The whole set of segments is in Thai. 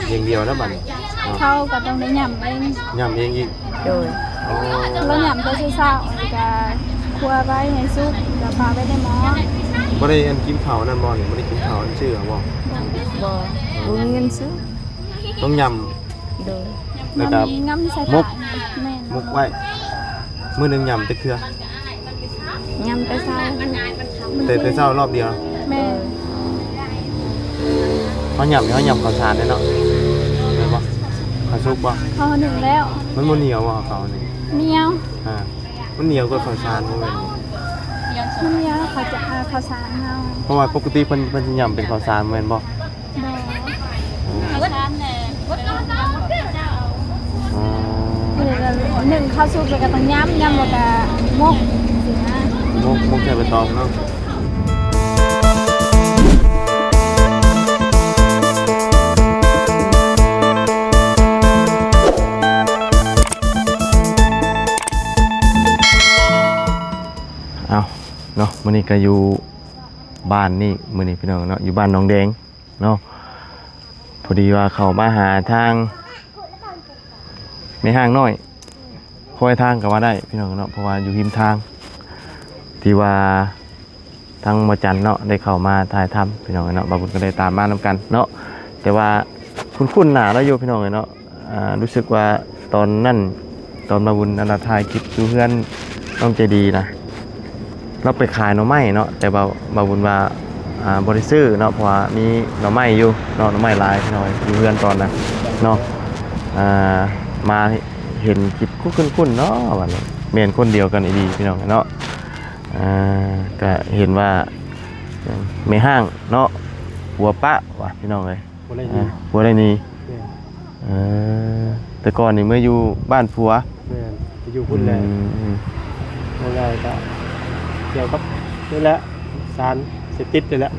อย่างเดียวแล้วบัดนี้ เขาก็ต้องได้ยำเอง ยำเองอีก โดย โอ้ แล้วยำตัวเช้าๆแล้วก็คั่วไว้ให้สุกแล้วพาไปได้หมอ บ่ได้อันกินข้าวนั่นบ่นี่บ่ได้กินข้าวอันชื่อบ่ บ่มีเงินซื้อ ต้องย โดย ำแล้วก็ งำใส่ มุก แม่น มุกไว้มื้อหนึงยำแต่เทื่อย ำไปเช้า แต่เช้ารอบเดียว แม่น เขายำเขายำข้าวสารได้เนาะแม่นบ่ข้าวสุกบ่ เขาหนึ่งแล้ว มันบ่เหนียวบ่ข้าวนี่ เหนียว มันเหนียวกว่าข้าวสารบ่แม่นบ่ เหนียวเขาจะเอาข้าวสารเฮา เพราะว่าปกติเพิ่นสิยำเป็นข้าวสารแม่นบ่ บ่ข้าวสารแน่ อ๋อ หนึ่งข้าวสุกแล้วก็ต้องยำแล้วก็มกสินะ มุกใส่ใบตองเนาะเอาเนาะมื้อนี้ก็อยู่บ้านนี่มื้อนี้พี่น้องเนาะอยู่บ้านน้องแดงเนาะพอดีว่าเขามาหาทางไม่ห่างน้อยคอยทางก็ว่าได้พี่น้องเนาะเพราะว่าอยู่ริมทางที่ว่าทางมาจันเนาะได้เข้ามาถ่ายทำพี่น้องเนาะบางคนก็ได้ตามมานำกันเนาะแต่ว่าคุ้นๆหน้าแล้วอยู่พี่น้องเนาะรู้สึกว่าตอนนั้นตอนมาบุญอันถ่ายคลิปดูเพื่อนต้องใจดีนะเราไปขายหน่อไม้เนาะแต่บาบุญว่าบริซื้อเนาะเพราะว่ามีหน่อไม้อยู่เนาะหน่อไม้หลายพี่น้อยอยู่เพื่อนตอนนั้นเนาะมาเห็นคลิปคุ้นๆเนาะวันนี้เมนคนเดียวกันอีดีพี่น้องเนาะก็เห็นว่าไม่ห้างเนาะหัวปะว่ะพี่น้องเลยหัวไรนี่แต่ก่อนนี่เมื่ออยู่บ้านผัวไปอยู่พุ่นเลยง่ายๆก็เกี่ยวกับนี่แหละสารเสพติดนี่แหละ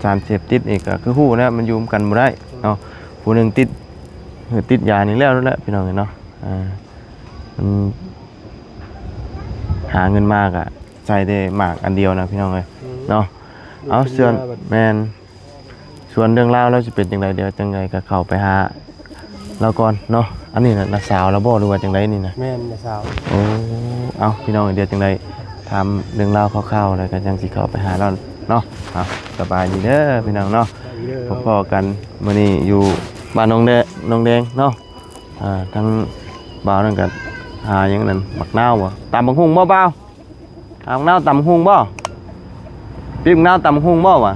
สารเสพติดอีกก็คือหู้นะมันอยู่กันบ่ได้เนาะผู้หนึ่งติดยานี่แล้วนั่นแหละพี่น้องเนาะมันหาเงินมากอะใช้ได้มากอันเดียวนะพี่น้องเลยเนาะเอาส่วนแมนส่วนเรื่องเล่าเราจะเป็นจังไรเดี๋ยวจังไรก็เข้าไปหาเราก่อนเนาะอันนี้นะสาวเราบอกดูว่าจังไรนี่นะแม่นนะสาวโอ้เอาพี่น้องเดี๋ยวจังไรทำเรื่องเล่าคร่าวๆแล้วก็จังสิเข้าไปหาเราเนาะสบายดีเด้อพี่น้องเนาะพอกันมื้อนี้อยู่บ้านน้องแดงเนาะทั้งบ่าวนั่นก็หาอย่างนั้นบักนาวบ่ตำบักหุ่งบ่บ่าวบักนาวตำบักหุ่งบ่ปิ๊บนาวตำบักหุ่งบ่วะ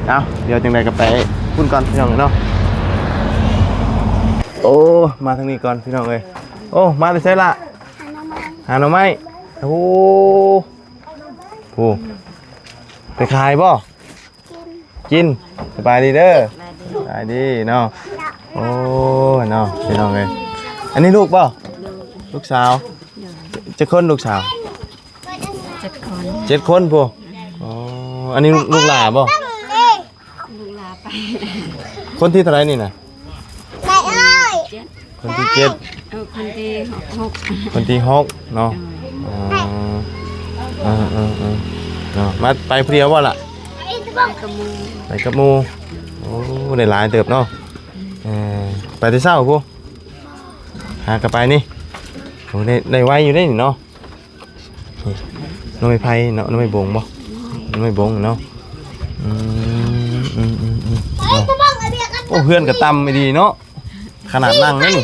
เอาเดี๋ยวจังไดก็ไปพุ่นก่อนพี่น้องเนาะโอ้มาทางนี้ก่อนพี่น้องเอ้ยโอ้มาแต่ไสล่ะหาหน่อไม้โอ้โหไปขายบ่กินสบายดีเด้อสบายดีเนาะโอ้เนาะพี่น้องเอ้ยอันนี้ลูกบ่ลูกสาวจะคนลูกสาว7 คนพวกอ๋ออันนี้ลูกหลาบ่ลูกลาไป คนที่เท่าไหร่นี่น่ะคนที่7คนที่6เนาะเนาะมาไปเพียวบ่ล่ะไปกับหมู่โอ้ได้หลายเติบเนาะไปแต่เช้าพวกหากลับไปนี่โอ้ได้ไว้อยู่ได้นี่เนาะน้องไม่ไผ่เนาะน้องไม่บงบ่น้องไม่บงเนาะโอ้เพื่อนกับตำไม่ดีเนาะขนาดนั่งนี่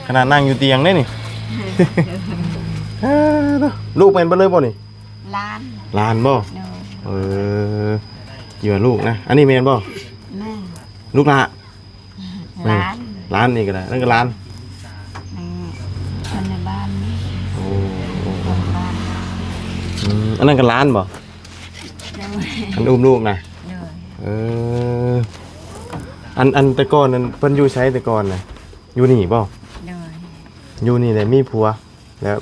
ขนาดนั่งอยู่เตียงนี่ลูกเป็นบ่เลยบ่นี่ลานบ่อยู่กับลูกนะอันนี้เมนบ่ลูกละร้านนี่ก็ได้นั่นก็ร้านคนในบ้านนี่อันนั้นก็ร้านบ่อันอุ้มลูกนะอันแต่ก่อนนั้นเพิ่นอยู่ใช้แต่ก่อนน่ะอยู่นี่บ่อยู่นี่แหละมีผัวแล้ว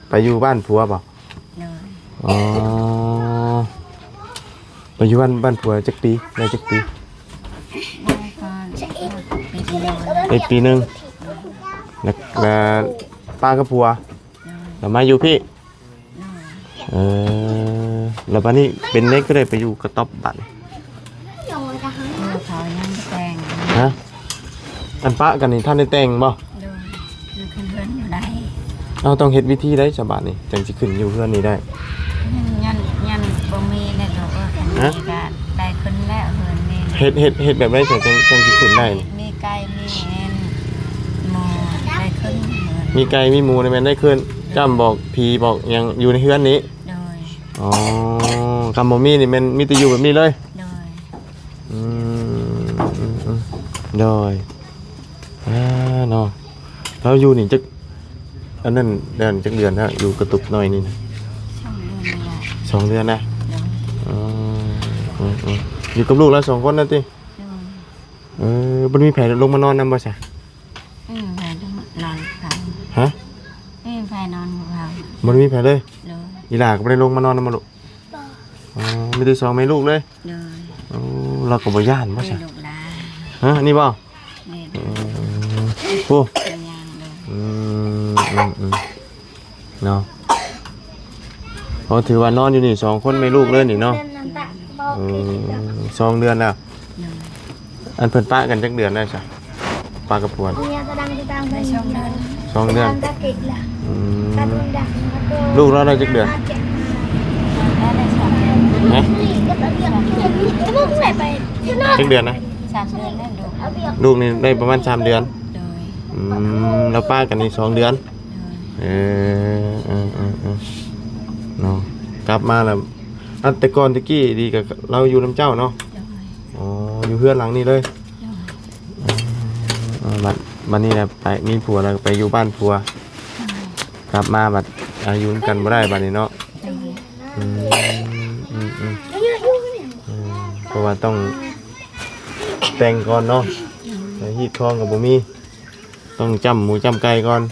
ไปอยู่บ้านผัวบ่อ๋อไปอยู่บ้านผัวจักปีได้จักปีปีนึงแล้วป้ากับผัวแล้วมาอยู่พี่แล้วบัดนี้เป็นเล็กก็ได้ไปอยู่กระต๊อบบัดเขายังแต่ง อันปะกันนี่ท่านได้แต่งบ่ โดยมันขึ้นเรือนอยู่ได้ เอาต้องเฮ็ดวิธีได้ฉบับนี้จังสิขึ้นอยู่เพื่อนนี่ได้ ยันบ่มีแล้วดอกมีก็ได้ขึ้นแล้วเฮือนนี่ เฮ็ดแบบไรจังสิขึ้นได้นี่ มีไก่มีแอนหมูได้ขึ้นเฮือน มีไก่มีหมูในแม่นได้ขึ้นจ้ำบอกผีบอกหยังอยู่ในเฮือนนี้ โดย อ๋อคำบ่มีนี่แมันมีแต่อยู่แบบนี้เลย โดย อืมโดยเนาะเราอยู่นี่จักอันนั้นเดือนจักเดือนฮะอยู่กระตุกหน่อยนี่นะ ช่องเรือนนี่แหละ 2 เดือนนะ โดย อ๋ออยู่กับลูกแล้ว2 คนนั่นติ โดย บ่มีแผลลงมานอนนำบ่ซะ ไปนอนเขา ฮะ ไปนอนเขา บ่มีแผลเลย โดย อีหลาก็บ่ได้ลงมานอนนำบ่ลูกอ๋อมีแต่2แม่ลูกเลย โดย โอ้เราก็บ่ย่านบ่ ไม่ ซะ ลูกหลาน ฮะอันนี้บ่ นี่ โอ้ เป็นยังเลย เนาะเพราะถือว่านอนอยู่นี่2 คนแม่ลูกเลยนี่เนาะ2 เดือนแล้ว โดย อันเพิ่นปะกันจักเดือนได้ซะปะกับผัว ได้ช่องเรือน 2 เดือนอืมลูกเราได้จักเดือน ได้ช่องเรือน ฮะจักเดือนนะ 3 เดือนแล้วลูก ลูกนี่ได้ประมาณ3 เดือน โดย แล้วป้ากันนี่2 เดือน โดย เเนาะกลับมาแล้วอันแต่ก่อนตะกี้ดีกับเราอยู่น้ำเจ้าเนาะ โดย อ๋ออยู่เพื่อนหลังนี้เลย โดย บัดนี้แหละไปมีผัวแล้วไปอยู่บ้านผัวกลับมาบัดอายุกันบ่ได้บัดนี้เนาะ โดย อืมเพราะว่าต้องแต่งก่อนเนาะแต่ฮีดคองกับบ่มีต้องจำหมูจำไก่ก่อน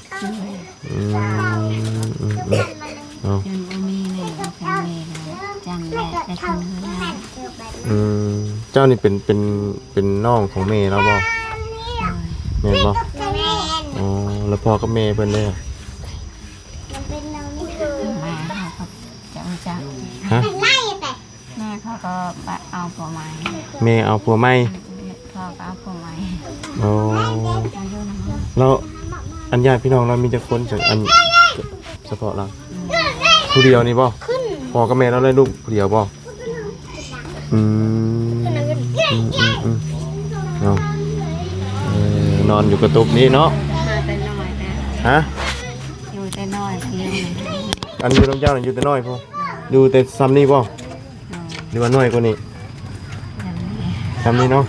เนาะ จนบ่มีเลยแฟนเมย์จังแหละได้ขึ้นเรือน เจ้านี่เป็นน้องของแม่แล้วบ่แม่นบ่อ๋อแล้วพ่อกับแม่เพิ่นเด้อ มาเขาก็จังจัง ฮะ แม่เขาก็เอาผัวใหม่ แม่เอาผัวใหม่ พ่อก็เอาผัวใหม่ อ๋อ อายุน้อย แล้วอันญาติพี่น้องเรามีจักคนจากอันเฉพาะเราผู้เดียวนี่บ่พ่อกับแม่เราเลยลูกผู้เดียวบ่เนาะนอนอยู่กระตุกนี้เนาะ มาแต่น้อยแต่ ฮะ อยู่แต่น้อยเลี้ยง อันอยู่น้ำเจ้าน่ะอยู่แต่น้อยพ่ออยู่แต่ซ้ำนี่บ่หรือว่าน้อยกว่านี้ซ้ำนี่เนาะ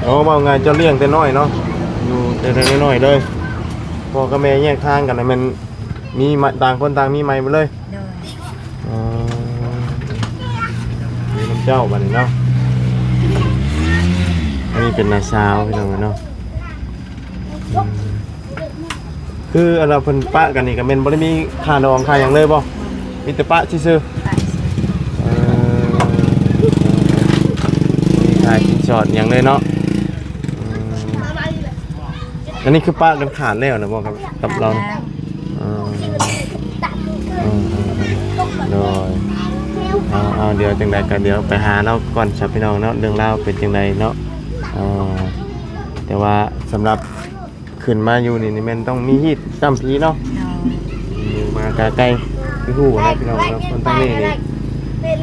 อ๋อว่าไงเจ้าเลี้ยงแต่น้อยเนาะอยู่แต่น้อยๆเลยพ่อกับแม่แยกทางกันนะมันมีต่างคนต่างมีไม้ไปเลย โดย มีน้ำเจ้าบัดนี้เนาะอันนี้เป็นนาซาวพี่น้องเนาะคืออันเราเพิ่นปะกันนี่ก็แม่นบ่ได้มีค่าดองค่าหยังเลยบ่มีแต่ปะซื่อ ไปสิ ๆค่ากินช็อตหยังเลยเนาะอันนี้คือปะกันขาดแล้วนะบ่กับเรา แล้ว โดยเอาเดี๋ยวจังใดกันเดี๋ยวไปหาเราก่อนครับพี่น้องเนาะเรื่องราวเป็นจังใดเนาะแต่ว่าสำหรับขึ้นมาอยู่นี่แม่นต้องมีฮีดจ้ำผีเนาะ โดย อยู่มากาไกลคือฮู้นะพี่น้องเนาะคนตั้งนี้นี่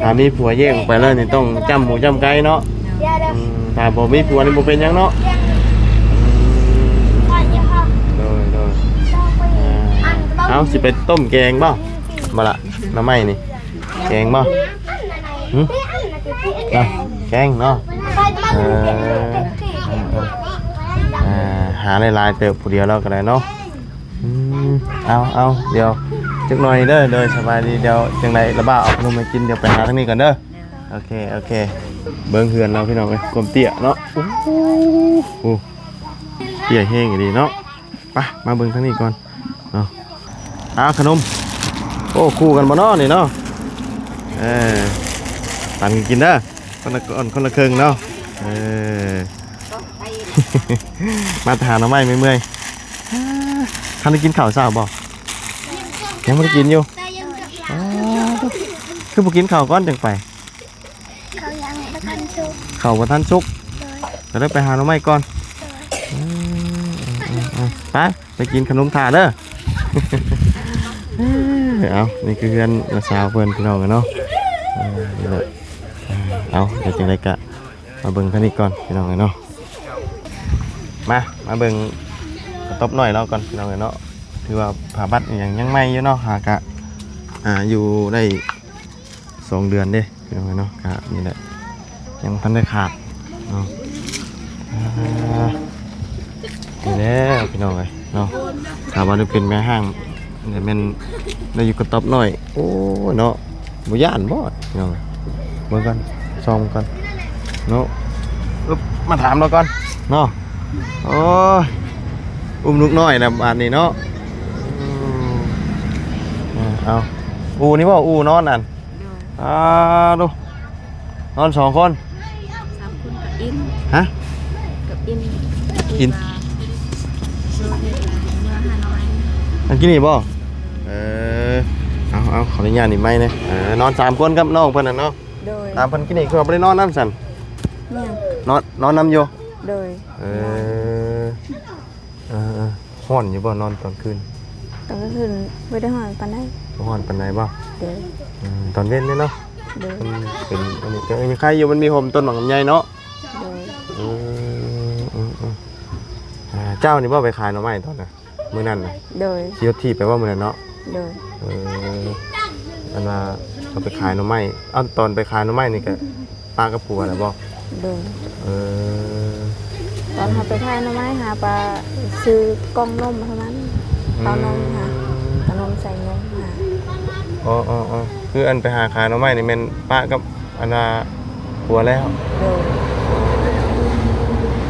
ถ้ามีผัวแย่งไปแล้วนี่ต้องจ้ำหมูจ้ำไก่เนาะถ้าบ่มีผัวนี่บ่เป็นหยังเนาะโดยเอาสิไปต้มแกงบ่บ่ล่ะน้ำไม้นี่แกงบ่แกงเนาะหาหลายๆเติบผู้เดียวเราก็ได้เนาะเอาเดี๋ยวจักหน่อยเด้อโดยสบายดีเดี๋ยวจังไดระบาดเอาขนมมากินเดี๋ยวไปหาทางนี้ก่อนเด้อโอเคเบิ่งเฮือนเราพี่น้องเอ้ยกลมเตี้ยเนาะโอ้โหเตี้ยแห้งดีเนาะไปมาเบิ่งทางนี้ก่อนเนาะขนมโอ้คู่กันบ่เนาะนี่เนาะปั่นกินเด้อคนละก้อนคนละครึ่งเนาะมาทานน้ำไม้เมื่อยท่านได้กินข้าวเช้าบ่ยังไม่ได้กินอยู่คือบ่กินข้าวก้อนจังไป เขายังบ่ทันชุก ข้าวบ่ทันสุกจะได้ไปหาน้ำไม้ก่อน ไปกินขนมถาดเด้อ เอานี่คือเพื่อนน้าสาวเพื่อนพี่น้องกันเนาะนี่แหละเอาเดี๋ยวจังไรกะมาเบิ่งท่านี้ก่อนพี่น้องกันเนาะมาเบิ่งกระต๊อบหน่อยเราก่อนพี่น้องกันเนาะถือว่าผ่าบัดยังไม่อยู่เนาะหากะอยู่ได้2 เดือนเด้พี่น้องกันเนาะกะนี่แหละยังทันได้ขาดเนาะนี่แหละพี่น้องเลยเนาะถามว่าจะเป็นแม่ห้างเนี่ยมันได้อยู่กระต๊อบหน่อยโอ้เนาะบ่ย่านบ่พี่น้องเบิ่งกันซองกันเนาะอึ๊บมาถามเราก่อนเนาะโอ้ยอุ้มลูกน้อยนะบาดนี้เนาะเอาอูนี่บ่อูนอนนั่นดูนอน2 คน 3 คนกับอิน ฮะ กับอิน อิน โซเฮ็ดเมื่อฮานอย อันกินนี่บ่เอาขออนุญาตนี่ไม่เนี่ยนอน3 คนกับน้องเพิ่นน่ะเนาะ โดย ตามเพิ่นกินนี่คือว่าบ่ได้นอนนำสั่น เนี่ย นอนนำอยู่ โดย ฮ้อนอยู่บ่นอนตอนคืน ตอนกลางคืนไม่ได้หอนปานใด บ่ฮ้อนปานใดบ่ โดย ตอนเว้นนี่เนาะ โดย มันเป็นอันนี้ก็มีใครอยู่มันมีโฮมต้นหมากลำไยเนาะ โดย เจ้านี่บ่ไปขายหน่อไม้ตอนน่ะมื้อนั้นน่ะ โดย ขี่รถถีบไปว่ามื้อนั้นเนาะ โดย อันว่าเราไปขายหน่อไม้ตอนไปขายหน่อไม้นี่ก็ป้ากับผัวน่ะบ่ โดย เออ ตอนเขาไปขายหน่อไม้หาปลาซื้อกล่องนมเท่านั้นเอานมหาเอานมใส่นมหา อ๋อคืออันไปหาขายหน่อไม้นี่แม่นป้ากับอันน่ะผัวแล้ว โดย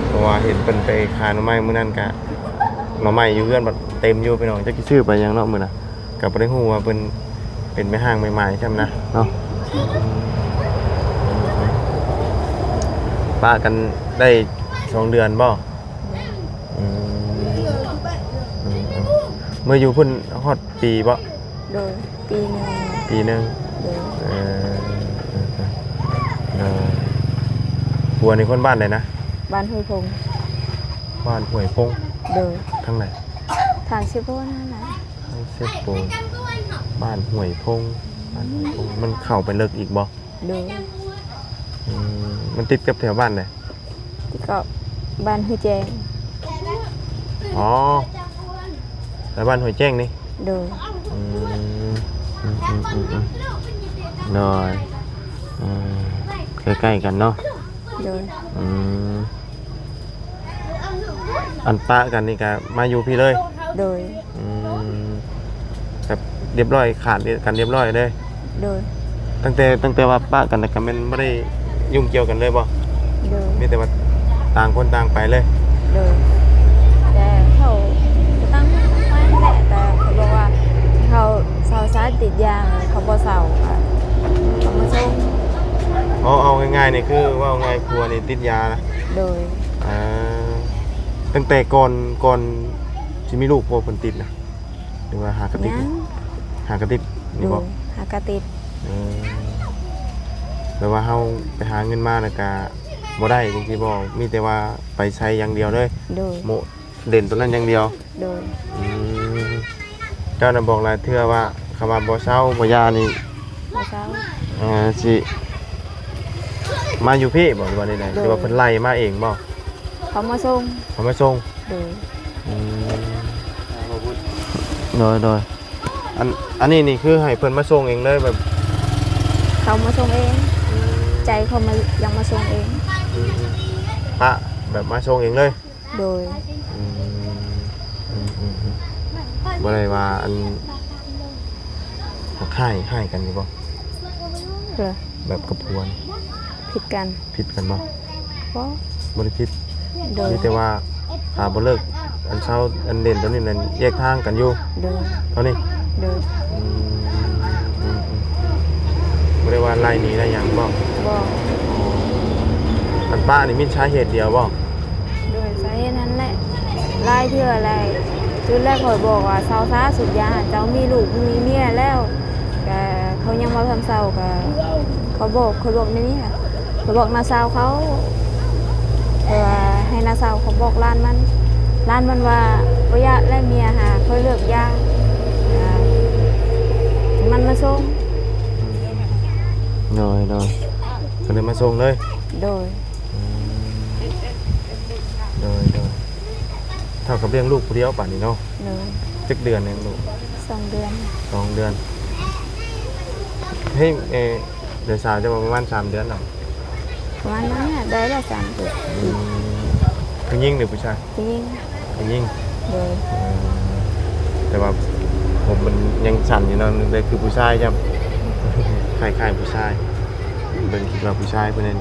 เพราะว่าเห็นเพิ่นไปขายหน่อไม้มื้อนั้นก็หน่อไม้อยู่เรือนบัดเต็มอยู่พี่น้องจักสิซื้อไปหยังเนาะมื้อน่ะก็บ่ได้ฮู้ว่าเพิ่นเป็นแม่ห้างใหม่ๆใช่มั้ยนะเนาะป้ากันได้2 เดือนบ่เมื่ออยู่เพิ่นฮอดปีบ่ โดยปีหนึง ปีหนึง โดย ผัวนี่คนบ้านไหนนะ บ้านห้วยพง บ้านห้วยพง โดย ทางไหน ทางชื่อว่านั่นแหละ ทางเซฟโปงบ้านห้วยพงมันเข้าไปเลิกอีกบ่ โดย มันติดกับแถวบ้านไหน ที่ก็บ้านห้วยแจง อ๋อแต่บ้านห้วยแจ้งนี่ โดย น้อยใกล้ๆกันเนาะ โดย อันปะกันนี่ก็มาอยู่พี่เลย โดย แบบเรียบร้อยขาดกันเรียบร้อยเลย โดย ตั้งแต่ว่าปะกันแต่ก็ไม่ได้ยุ่งเกี่ยวกันเลยบ่ โดย มีแต่ว่าต่างคนต่างไปเลย โดยแต่เขาก็ตั้งไว้แหละแต่เขาบอกว่าเขาเสาซ้ายติดยางเขาบ่เสาค่ะเขามาส่ง เอาง่ายๆนี่คือว่าง่ายครัวนี่ติดยานะ โดย ตั้งแต่ก่อนที่มีลูกพวกคนติดนะหรือว่าหากระติก ยัง หากระติก โด นี่บ่ ยหากระติด แปลว่าเฮาไปหาเงินมาแล้วก็บ่ได้จริงๆบ่มีแต่ว่าไปใช้อย่างเดียวเลย โดย โมเด่นตัวนั้นอย่างเดียว โดย เจ้าน่ะบอกหลายเทื่อว่าคำว่าบ่เซาบ่ยานี่ มาเช้า สิมาอยู่พี่บ่หรือว่าใดๆหรือว่าเพิ่นไล่มาเองบ่ เขามาส่ง เขามาส่ง โดย โดยอันนี้นี่คือให้เพิ่นมาส่งเองเลยแบบ เขามาส่งเองใจเขามายังมาส่งเอง ปะแบบมาส่งเองเลย โดย บ่ได้ว่าอันค่ายกันนี่บ่ เหรอ แบบกระพวน ผิดกัน ผิดกันบ่ เพราะ บ่ได้ผิด โดย มีแต่ว่าบ่เลิกอันเช้าอันเด่นตัวนี้นั่นแยกทางกันอยู่ โดย เท่านี้ โดย บ่ได้ว่าไล่หนีได้หยังบ่ บอก อันป้านี่มีสาเหตุเดียวบ่ โดยสาเหตุนั้นแหละไล่เพื่ออะไรจุดแรกเขาบอกว่าเศร้าซ่าสุดยาเจ้ามีลูกมีเมียแล้วแต่เขายังมาทำเศร้ากับเขาบอกในนี้ค่ะเขาบอกนาสาวเขาเพื่อให้นา เศร้าเขาบอกร้านมันว่าบ่อยากและเมียหาเขาเลือกยากมันมาส่ง โดยก็เลยมาส่งเลย โดย โดยเท่ากับเลี้ยงลูกผู้เดียวป่านนี้เนาะ โดย จักเดือนเองลูก 2 เดือน 2 เดือนเฮ้ยเดือนสาวจะประมาณ3 เดือนหรอ ประมาณนั้นน่ะได้ละ3 เดือน ผู้หญิงหรือผู้ชาย ผู้หญิง ผู้หญิง โดย แต่ว่าผมมันยังสั่นอยู่เนาะเลยคือผู้ชายจ้ะ คล้ายๆผู้ชายเป็นคิดว่าผู้ชายเพื่อน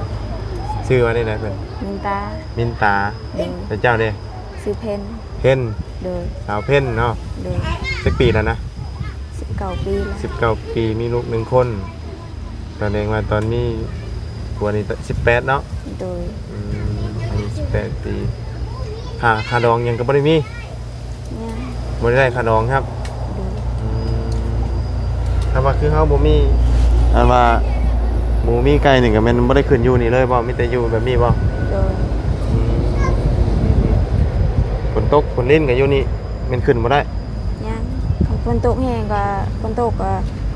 ชื่อว่าได้ไหนเพื่อน มินตา มินตา โดย แต่เจ้าเด้ ซื้อเพน เพ่น โดย สาวเพ่นเนาะ โดย สักปีแล้วนะ 19 ปีแล้ว 19 ปีมีลูก1 คนตอนเองว่าตอนนี้ผัวนี่18เนาะ โดย อายุ18 ปีค่าดองยังก็บ่ได้มี เนี่ย บ่ได้ค่าดองครับ โดย ถ้าว่าคือเฮาบ่มีอันว่าหมูมีไก่นี่ก็แม่นบ่ได้ขึ้นอยู่นี่เลยบ่มีแต่อยู่แบบนี้บ่ โดย ฝนตกฝนลิ้นก็อยู่นี่มันขึ้นบ่ได้ เนี่ยฝนตกแห้งก็ฝนตกก็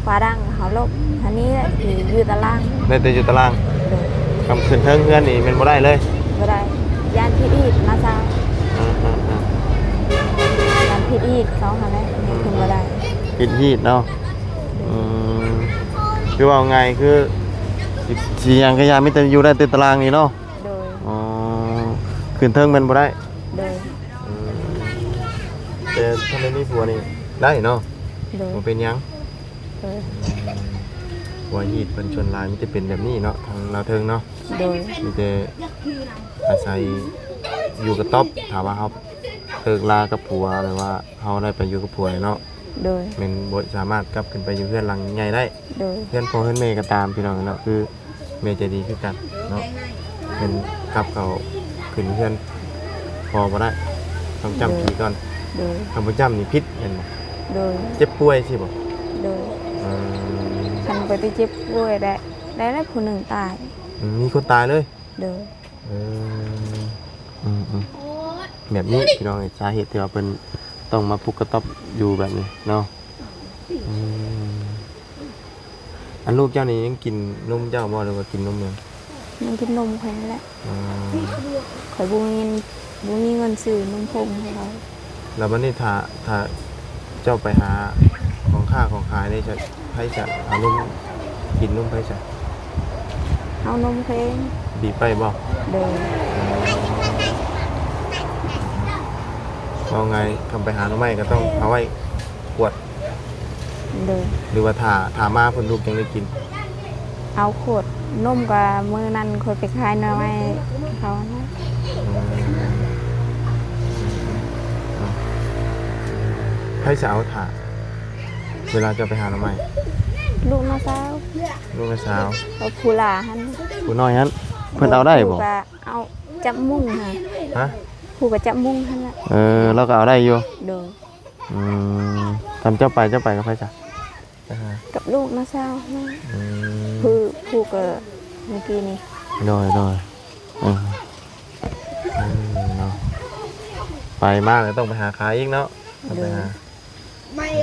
ฟ้าดังเขาลบอันนี้แหละที่อยู่ตาราง ได้แต่อยู่ตาราง โดย คำขึ้นเทิงเฮือนนี่มันบ่ได้เลย บ่ได้ยานพิษอีดมาเช้า อืม ยานพิษอีดเขาหาได้ให้ขึ้นบ่ได้ ปิดฮีดเนาะคือว่าไงคือสิหยังก็ยามมีแต่อยู่ได้แต่ตารางนี่เนาะ โดย อ๋อขึ้นเทิงมันบ่ได้ โดย แต่ถ้าไม่มีผัวนี่ได้เนาะ โดย บ่เป็นหยัง โดย ผัวฮีดเพิ่นชวนลายมันจะเป็นแบบนี้เนาะทางเราวเทิงเนาะ โดย มีแต่อาศัยอยู่กับต๊อบถามว่าเขาเลิกลากับผัวหรือว่าเขาได้ไปอยู่กับผัวเนาะ โดย เป็นบ่สามารถกลับขึ้นไปอยู่เพื่อนหลังใหญ่ได้ โดย เพื่อนพ่อเพื่อนแม่ก็ตามพี่น้องเนาะคือแม่ใจดีคือกันเนาะเป็นกลับเขาขึ้นเพื่อนพอบ่ได้ต้องจำทีก่อน โดย คำว่าจำนี่พิษเห็นบ่ โดย เจ็บป่วยสิบ่ โดย อืม คันไปที่เจ็บป่วยได้แล้วผู้หนึ่งตาย มีคนตายเลย โดย เออแบบนี้พี่น้องสาเหตุที่ว่าเป็นต้องมาพุกกระต๊อบอยู่แบบนี้เนาะอันลูกเจ้านี่ยังกินนมเจ้าบ่หรือว่ากินนมยัง มันกินนมแข็งแหละ อืม ข่อยบ่มีเงินซื้อนมพงให้เขา แล้ววันนี้ถ้าเจ้าไปหาของค่าของขายได้จะให้จะเอานมกินนมไปจะ เอานมเพลง บีบไปบ่ โดย เอาไงทำไปหาหน่อไม้ก็ต้องเอาไว้ขวด โดย หรือว่าถามาเพิ่นลูกยังได้กิน เอาขวดนมกับมือนั้นข่อยไปขายหน่อไม้เขานะ ให้จะเอาถาเวลาจะไปหาหน่อไม้ ลูกน้าสาว ลูกสาว เอาผู้หลาหัน ผู้น้อยนั้นเพิ่นเอาได้บ่ ผู้ก็เอาจับมุ้งค่ะ ฮะ ผู้ก็จับมุ้งหั่นล่ะ เราก็เอาได้อยู่ โดย ทำเจ้าไปกับใครจ้ะ กับลูกน้าสาวนะ อืม ผู้ก็เมื่อกี้นี่ โดยเนาะไปมากเลยต้องไปหาขายอีกเนาะต้องไปหา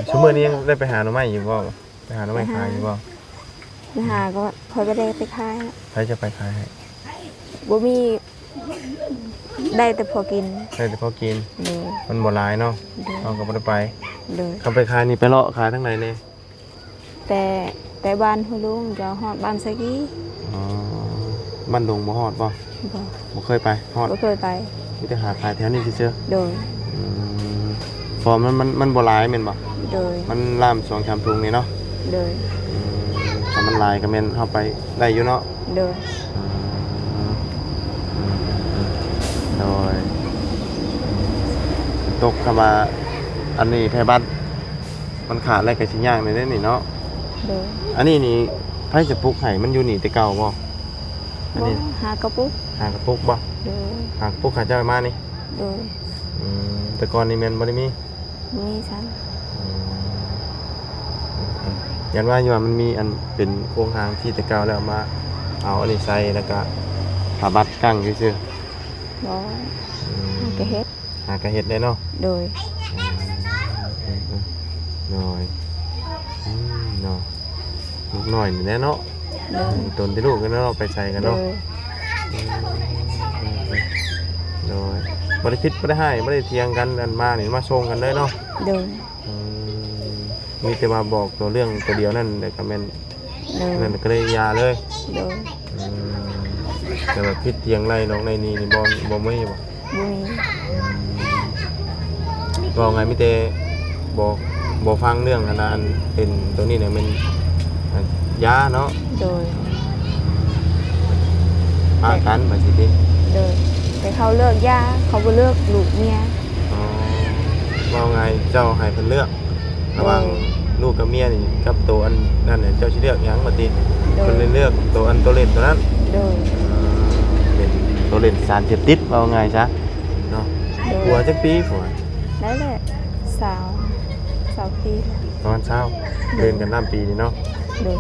ชั่วโมงนี้ยังได้ไปหาหน่อไม้อยู่บ่ไปหาหน่อไม้ขายอยู่บ่ นะหาก็ข่อยก็ได้ไปขายละ ใครจะไปขายให้ บ่มีได้แต่พอกิน ใครจะพอกิน โดย มันบ่หลายเนาะ โดย เราก็บ่ได้ไป โดย เขาไปขายนี่ไปเลาะขายทั้งไหนเนี่ย แต่บ้านฮู้ลุงจะฮอดบ้านสกี อ๋อบ้านดงบ่ฮอดบ่ บ่ บ่เคยไปฮอด บ่เคยไป มีแต่หาขายแถวนี้ซื่อ โดย ๆฟอร์มมันบ่หลายแม่นบ่ โดย มันล่าม2-3ถุงนี่เนาะ โดย ถ้ามันหลายก็แม่นเฮาไปได้อยู่เนาะ โดย โดยตกคำว่าอันนี้ไทยบัตรมันขาดอะไรกับชิ้นย่างในนี้นี่เนาะ โดย อันนี้นี่ไผจะปลูกไห้มันอยู่นี่แต่เก่าบ่อัน บ่ นี้ หากระปุก หากระปลูกบ่ โดย หากปลูกหาเจ้ามานี่ โดย แต่ก่อนนี่แม่นบ่ได้มี มีฉัน ยันว่าอยู่ว่ามันมีอันเป็นโครงทางที่แต่เก่าแล้วมาเอาอันนี้ใส่แล้วก็ผ้าบัตรกั้งซื่อ บ่ก็เฮ็ด หากระเฮ็ดได้เนาะ โดย น้อยเนาะลูกน้อยนี่แหละเนาะ โดย ตนที่ลูกกันเนาะไปใส่กัน โด เนาะ ย โดยบ่ได้คิดบ่ได้ให้บ่ได้เถียงกันอันมานี่มาส่งกันเลยเนาะ โดย มีแต่มาบอกตัวเรื่องตัวเดียวนั่นแต่ก็แม่น โดย นั่นก็เลยยาเลย โดย แต่ว่าคิดเถียงไรน้องในนี่นี่บ่มีบ่ บ่มี บอกไงมีแต่บ่ฟังเรื่องอันนั้นเป็นตัวนี้เนี่ยมันยาเนาะ โดย พากันไปสิติ โดยแต่เขาเลิกยาเขาบ่เลิกลูกเมีย อ๋อบอกไงเจ้าให้เพิ่นเลือกระหว่างลูกกับเมียนี่กับตัวอันนั่นเนี่ยเจ้าสิเลือกหยังบัดนี้ โด เพิ่ ย นเลยเลือกตัวเล่นตัวนั้น โดย เป็นตัวเล่นสารเสพติดว่าไงซะเนาะ โด ผัวย จักปีผัว ได้แหละสาวปีแล้ว ประมาณเช้าเดินกันน้ำปีนี่เนาะ โดย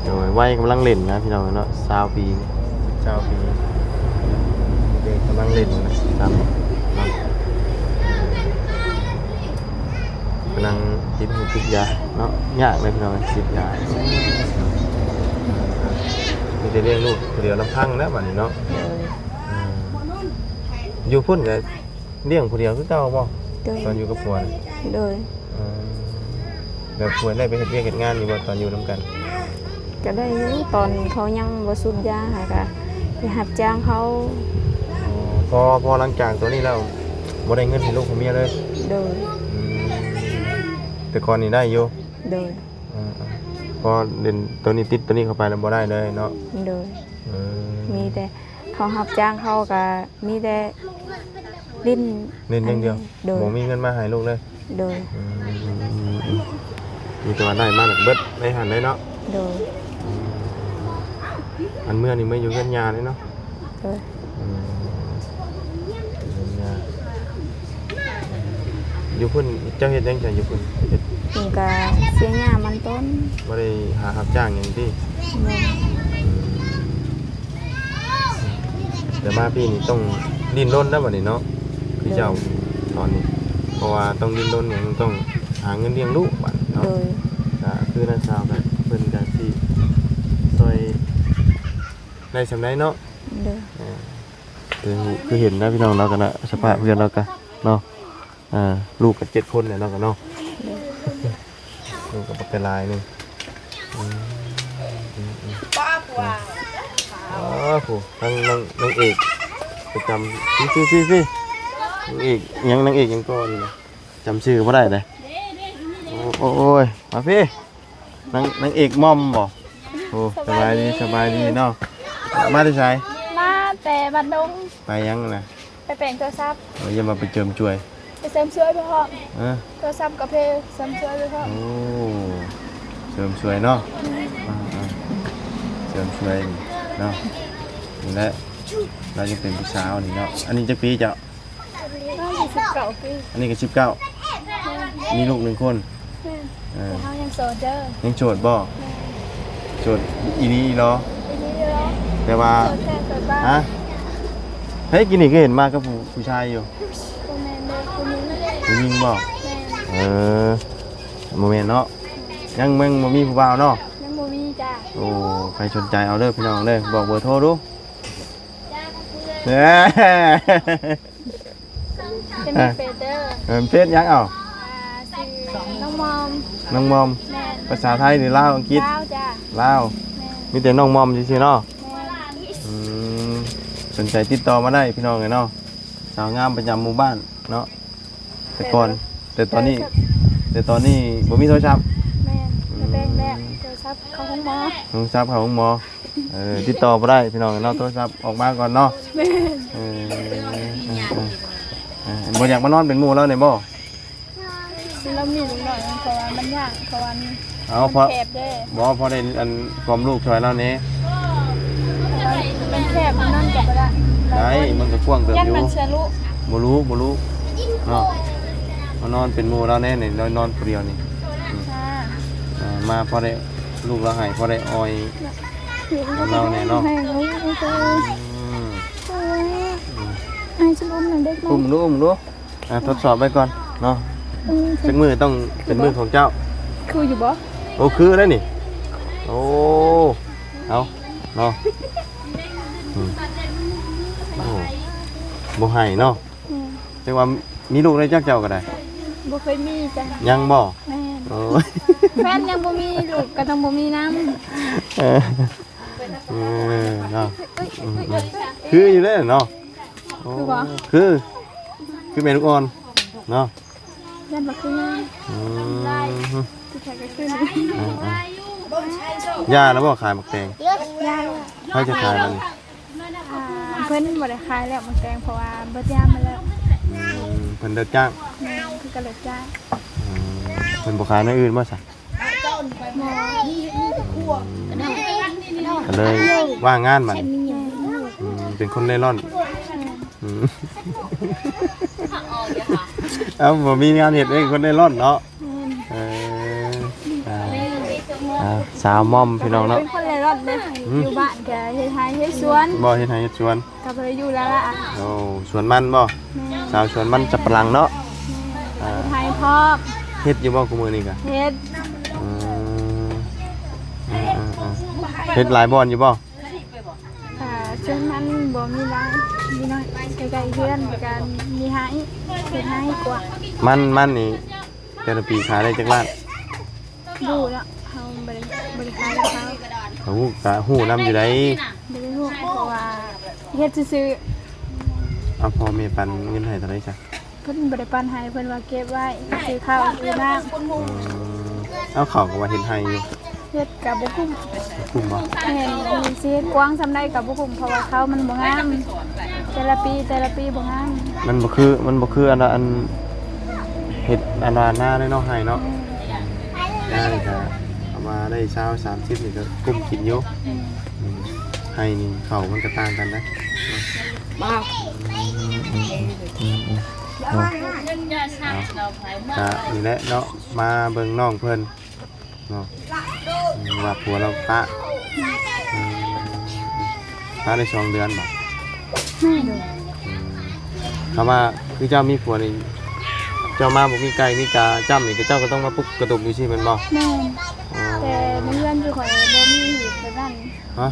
โดยวัยกำลังเล่นนะพี่น้องเนาะ20 ปี20 ปีเด็กกำลังเล่นนะครับกำลังติดหูติดยาเนาะยากเลยพี่น้องติดยามีแต่เลี้ยงลูกผู้เดียวลำพังนะบัดนี้เนาะ โดย อยู่พุ่นก็เลี้ยงผู้เดียวคือเก่าบ่ โดย ตอนอยู่กับผัวนี่ โดย แบบผัวได้ไปเฮ็ดเวียกเฮ็ดงานอยู่บ่ตอนอยู่นํกัน ก็ได้อยู่ตอนเขายังบ่สูบยาหาก็ไปหับจ้างเขา พอหลังจากตัวนี้แล้วบ่ได้เงินให้ลูกให้เมียเลย โดย แต่ก่อนนี่ได้อยู่ โดย พอเล่นตัวนี้ติดตัวนี้เข้าไปแล้วบ่ได้เลยเนาะ โดยมีแต่เขาหับจ้างเขาก็มีแต่ลิ้น เล่นอย่างเดียว โดย บ่มีเงินมาให้ลูกเลย โดย มีแต่ว่าได้มาแล้วเบิดได้หันเลยเนาะ โดย อันเมื่อนี่ไม่อยู่กันยาเลยเนาะ โดย อยู่พุ่นเจ้าเฮ็ดจังไดอยู่พุ่นเฮ็ด ถึงก็เสียหญ้ามันต้น บ่ได้หารับจ้างหยังติ แม่ แต่มาพี่นี่ต้องดิ้นรนนะบัดนี้เนาะคือเจ้าตอนนี้ เพราะว่าต้องดิ้นรนอย่างต้องหาเงินเลี้ยงลูกบัดเนาะ โดย ก็คือนักสาวก็เพิ่นก็สิซอยได้สำาไดเนาะ โดย คือเห็นนะพี่น้องเรากันนะสภาพเพื่อนเรากันเนาะลูกกับ7 คนเนี่ยเนาะกันเนาะลูกกับปักเป็นลายหนึงป้าผัวอ๋อผู้นางเอกประจำพี่นางเอกยังก็นี่นะจำชื่อไม่ได้เลยโอ้ยมาพี่นางเอกมอมบ่โอ้สบายดีเนาะมาที่ไส มาแต่บัดดง ไปยังนะ ไปแปลงโทรศัพท์ เราจะมาไปเจิมช่วย ไปเสริมช่วยไปห้อง เ โทรศัพท์กับเพเสริมช่วยไปห้อง โอ้เจิมช่วยเนาะเจิมช่วยเนาะนี่แหละเราจะเป็นผู้สาวนี่เนาะอันนี้จะปีเจ้า 29 ปี อันนี้ก็19มีลูก1 คนแต่เฮายังโสดเด้อ ยังโสดบ่โสดอีนี้เหรอ ปีนี้เด้อ แต่ว่า โสดแค่โสดบ้าน ฮะเฮ้ยกินนี่ก็เห็นมากับผู้ชายอยู่ บ่แม่นเด้อผู้หญิงแม่ ผู้หญิงบ่ น โมเมนต์เนาะยังมึงบ่มีผู้บ่าวเนาะ ยังบ่มีจ้า โอ้ใครสนใจเอาเด้อพี่น้องเด้อบอกเบอร์โทรดูเด้ จะมีเฟเดอร์ เฟซยังเอา ชื่อน้องมอม น้องมอม แม่น ภาษาไทยหรือลาวอังกฤษ ดาวจ้า ลาว แม่น มีแต่น้องมอมซื่อๆเนาะ แม่น อืมสนใจติดต่อมาได้พี่น้องเลยเนาะสาวงามประจำหมู่บ้านเนาะแต่ก่อนแต่ตอนนี้บ่มีโทรศัพท์ แม่นแป้งแรกโทรศัพท์เข้าห้องหมอ โทรศัพท์เข้าห้องหมอติดต่อบ่ได้พี่น้องเนาะโทรศัพท์ออกมาก่อนเนาะ แม่น บ่อยากมานอนเป็นหมู่แล้วเนี่ยบ่ เรามีนิดหน่อยเพราะว่ามันยากเพราะว่ามัน เอาพอ แคบเด้อ บ่พอได้อันความลูกช่วยแล้วนี่ มันแคบมันนั่นกับบ่ได้ ได้มันก็กว้างเติบ ยัน อยู่ มันเชื่อลูก บ่รู้เนาะมานอนเป็นหมู่แล้วแน่นี่นอนผู้เดียวนี่ ค่ะ มาพอได้ลูกเราให้พอได้ออย เราแน่เนาะ ให้ลูก ฉันอุ้มหน่อยได้ไหม อุ้มดูทดสอบไปก่อนเนาะสักมือต้องเป็นมือของเจ้า คืออยู่บ่ โอ้คือได้นี่โอ้เอาเนาะโอ้บ่ให้เนาะแต่ว่ามีลูกได้จักเจ้าก็ได้ บ่เคยมีจ้ะ ยังบ่ แม่ โอ้ย แฟนยังบ่มีลูกก็ต้องบ่มีน้ เนาะคืออยู่ได้เนาะคือแม่ลูกอ่อนเนาะ ยันบ่คือยังที่แท้ก็คือย าแล้วบ่ขายหมักแตง ยา เขาจะขายมัน เพิ่นบ่ได้ขายแล้วมันแกงเพราะว่าเบิดยามมาแล้ว เพิ่นเลิกจ้าง แม่คือกระเลิกจ้าง เพิ่นบ่ขายในอื่นบ่ซะก็เลยว่างงานมันเป็นคนเล่ร่อนเอ้าบ่มีงานเฮ็ดเองคนเล่ร่อนเนาะสาวม่อมพี่น้องเนาะ เป็นคนเล่ร่อนเด้อยู่บ้านก็เฮ็ดไร่เฮ็ดสวน บ่เฮ็ดไร่เฮ็ดสวน ก็บ่ได้อยู่แล้วล่ะ โอ้สวนมันบ่สาวสวนมันจับปะหลังเนาะ เฮ็ดไร่พอก เฮ็ดอยู่บ่คุมื้อนี้ก็ เฮ็ด เฮ็ดหลายบ่อนอยู่บ่ สวนมันบ่มีหลายมีน้อยใกล้ๆเฮือนกันมีไร่เฮ็ดไร่กว่า มันนี่แต่ละปีขายได้จักล้าน ดูแล้วเฮาบ่ได้ขายแล้วเขา โอ้ก็ฮู้นำอยู่ได้ บ่ได้ฮู้เพราะว่าเฮ็ดซื่อ เอาพ่อแม่ปันเงินให้เท่าไหร่จ้ะ ๆเพิ่นบ่ได้ปันให้เพิ่นว่าเก็บไว้ซื้อข้าวซื้อน้ำ เอาเขาก็ว่าเฮ็ดให้อยู่ เฮ็ดก็บ่คุ้ม คุ้มบ่ แม่นสิเฮ็ดกว้างซำใดก็บ่คุ้มเพราะว่าเขามันบ่งามแต่ละปีบ่งาม มันบ่คืออันเฮ็ดอันว่าหน้าได้เนาะให้เนาะได้ก็เอามาได้เช้า30นี่ก็กุ้มกินอยู่ให้นี่เขามันก็ต่างกันนะนี่แหละเนาะมาเบิ่งน้องเพิ่นเนาะว่าผัวเราปะได้2 เดือนบ่คำว่าคือเจ้ามีผัวนี่เจ้ามาบ่มีไก่มีกาจ้ำนี่ก็เจ้าก็ต้องมาปุ๊กกระตุกอยู่ซี่แม่นบ่ แม่นแต่ในเฮือนอยู่ข่อยบ่มีหีบแบบนั้น ฮะ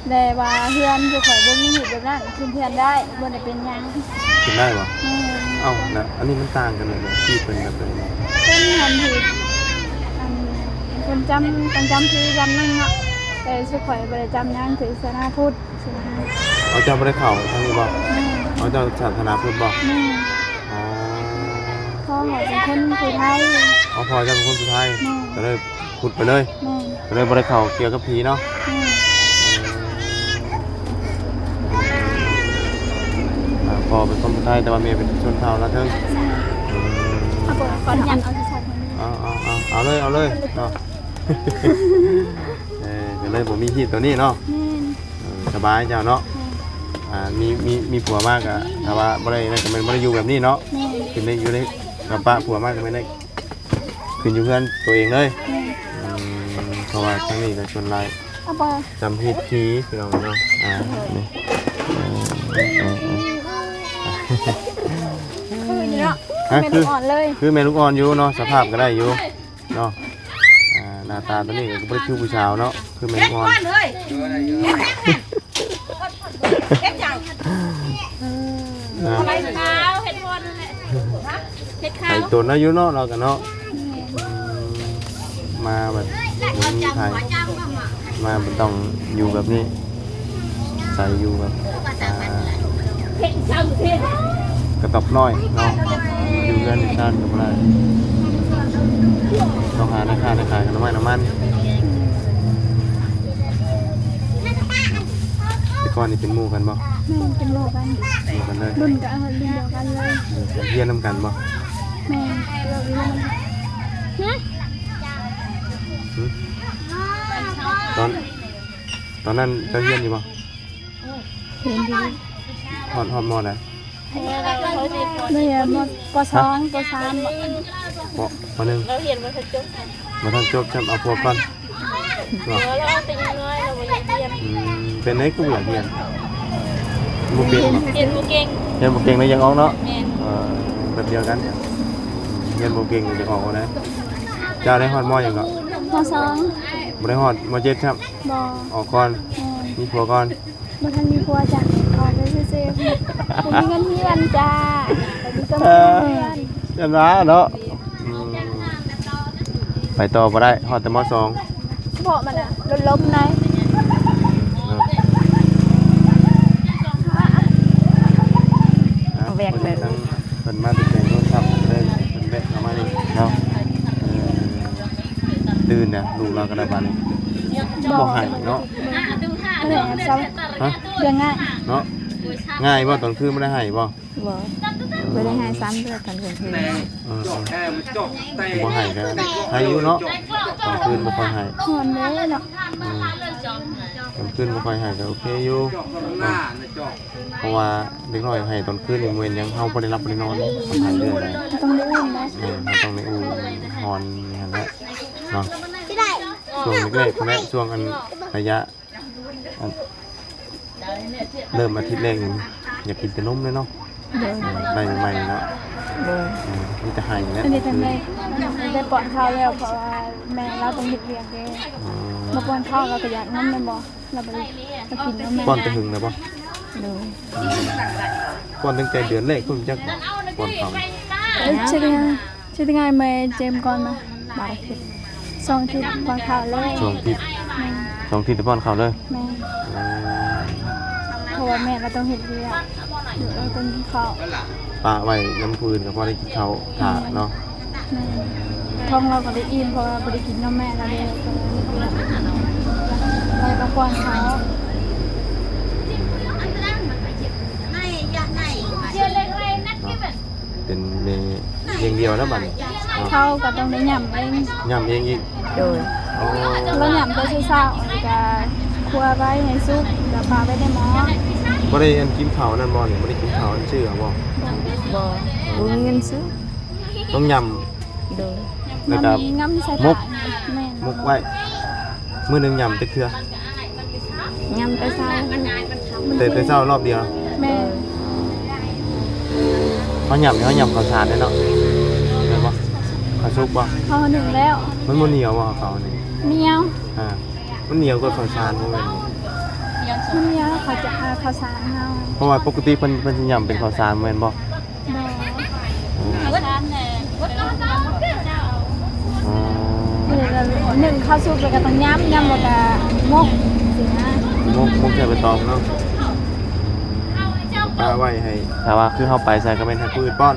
แต่ว่าเฮือนอยู่ข่อยบ่มีหีบแบบนั้นคือเพื่อนได้บ่ได้เป็นหยัง กินได้บ่ แม่น เอ้านะอันนี้มันต่างกันเลยนะที่เป็นแบบนี้ เพิ่นทำหีบคนจำต้องจำที่จำนึงเนาะแต่สุข่อยบ่ได้จำหยังถือศาสนาพุทธใช่ไหม เอาเจ้าบ่ได้เข้าทางนี้บ่ แม่ เอาเจ้าศาสนาพุทธบ่ แม่ อ๋อ พ่อหมอเป็นคนผู้ไทย เอาพอเจ้าเป็นคนสุดท้ายก็เลยพุทธไปเลย แม่ ก็เลยบ่ได้เข้าเกี่ยวกับผีเนาะ แม่ พอเป็นคนสุดท้ายแต่ว่าเมียเป็นชนเผ่าละเทิง เอาก่อนก่อนยันเอาที่ใส่คนนี้ เอาเลยเนาะ ก็เลยผมมีฮีตตัวนี้เนาะ แม่น สบายเจ้าเนาะมีผัวมากอะแต่ว่าบ่ได้นั่นก็มันบ่ได้อยู่แบบนี้เนาะ แม่ ขึ้นได้อยู่ได้กับป้าผัวมากก็ไม่ได้ขึ้นอยู่เพื่อนตัวเองเลย แม่ เพราะว่าทั้งนี้ก็ชวนลาย เอาไป จำฮีตผีพี่น้องเนาะนี่ คือนี่เนาะไม่ได้อ่อนเลย คือแม่ลูกอ่อนอยู่เนาะสภาพก็ได้อยู่เนาะหน้าตาตัวนี้ก็บ่ได้คือผู้ชาวเนาะคือแม่ลูกอ่อนเฮ็ดจังเฮ็ดข้าวเฮ็ดบอลนั่นแหละเฮ็ดข้าวไอ้ตัวน้อยอยู่เนาะเราก็เนาะมาแบบบ่มีใครมาบ่ต้องอยู่แบบนี้ใส่อยู่แบบกระต๊อบน้อยเนาะอยู่กันในชาติกับอะไรต้องหาในค่าในขายกันน้ำมันแต่ก่อนนี่เป็นหมู่กันบ่ แม่เป็นโลกัน หมู่กันเลย รุ่นกับรุ่นเดียวกันเลย เฮียนน้ำกันบ่ แม่เราเรียน ตอนนั้นเจ้าเฮียนอยู่บ่ เรียนดี ฮอดมอไหน เนี่ยมปสองปสาม ปหนึ่ง เราเห็นมันจะจบ มาทำจบจำเอาพวกก่อนบ่ แล้วเราตีน้อยเราไม่อยากเรียน เป็นไงกูอยากเรียน บ่เป็นบ่ เรียนบ่เก่ง เรียนบ่เก่งเลยยังออกเนาะ แม่น แบบเดียวกันเรียนโบเก่งจะออกนะเจ้าได้ฮอดมออย่างก็ มสอง บ่ได้ฮอดมอ7ครับ บ่ ออกก่อนมีผัวก่อน บ่ทันมีผัวจ้ะขอไปซื่อๆบ่มีเงินเฮียนจ้าแต่มีก็มีเงิน จังว่าเนาะไปต่อบ่ได้ฮอดแต่ม2 เฉพาะมันน่ะลดๆได้ แวกเลย เพิ่นมาติดใจโทรศัพท์เลยเพิ่นแวะเข้ามานี่เนาะตื่นนะลูกเราก็ได้บัดนี้บ่ให้เนาะ แม่เจ้า ฮะ เรื่องง่าย เนาะง่ายบ่ตอนคืนบ่ได้ให้บ่ บ่ได้ให้ซ้ำเพื่อกันเพิ่นคือ บ่ให้ก็ให้อยู่เนาะตอนคืนบ่ค่อยให้ หอนเลยเนาะ ตอนคืนบ่ค่อยให้ก็โอเคอยู่เพราะว่าเด็กน้อยให้ตอนคืนนี่เว้นยังเฮาบ่ได้รับบ่ได้นอนมันให้เรื่อยเลย ต้องได้อุ่นนะ มันต้องในอู่ฮอนนั่นแหละเนาะช่วงแรกๆนะช่วงอันระยะอันเริ่มอาทิตย์แรกนี่อยากกินแต่นมเลยเนาะได้ใหม่ๆเนาะมันจะให้แล้ว อันนี้ทำได้ป้อนข้าวแล้วเพราะว่าแม่เราต้องเฮ็ดเวียกเด้มาป้อนข้าวเราก็อยากนำแม่บ่เราบ่ได้มากินนำแม่ ป้อนตะหึงนะป่ะ โดย ป้อนตั้งแต่เดือนแรกคุณจักป้อนเขา ชื่อยังไงแม่เจมก่อนมาบ่ได้คิด2ทิศป้อนข้าวเลย ช่วงที่จะป้อนเขาเลย แม่เพราะว่าแม่เราต้องเฮ็ดเวียกเราต้องกินข้าว ปะไว้น้ำพื้นกับพอได้กินเขาถ่าเนาะ แม่ท้องเราก็ได้อิ่มเพราะว่าบ่ได้กินนมแม่เราเด้เราก็ป้อนข้าว เป็นเมย์เพียงเดียวแล้วบัดนี้ ข้าวก็ต้องได้ย่ำเอง ย่ำเองอีก โดย โอ้ เราย่ำไปเช้าๆแล้วก็คั่วไว้ให้สุกแล้วปาไว้ในหม้อ บ่ได้อันกินข้าวนั่นบ่นี่บ่ได้กินข้าวอันชื่อบ่ บ่มีเงินซื้อ ต้องย่ โดย ำแล้วก็ มีงำใส่ มุ ถาก ดแม่น มุกไว้มื้อหนึงย่ำแต่เทื่อย ำไปเช้า แต่เช้ารอบเดียว แม่ เขาย่ำนี่เขาย่ำข้าวสารได้เนาะเห็นบ่ข้าวสุกบ่ พอหนึ่งแล้ว มันบ่เหนียวบ่เขานี่ เหนียว มันเหนียวกว่าข้าวสารบ่แม่นบ่ มันเหนียวเขาจะเอาข้าวสารเฮา เพราะว่าปกติเพิ่นสิย่ำเป็นข้าวสารแม่นบ่ บ่ อ๋อ หนึ่งข้าวสุกแล้วก็ต้องย่ำแล้วก็มกสินะ มุกใส่ใบตองเนาะปลาไว้ให้ถ้าว่าคือเฮาไปใส่ก็แม่นให้ผู้อื่นป้อน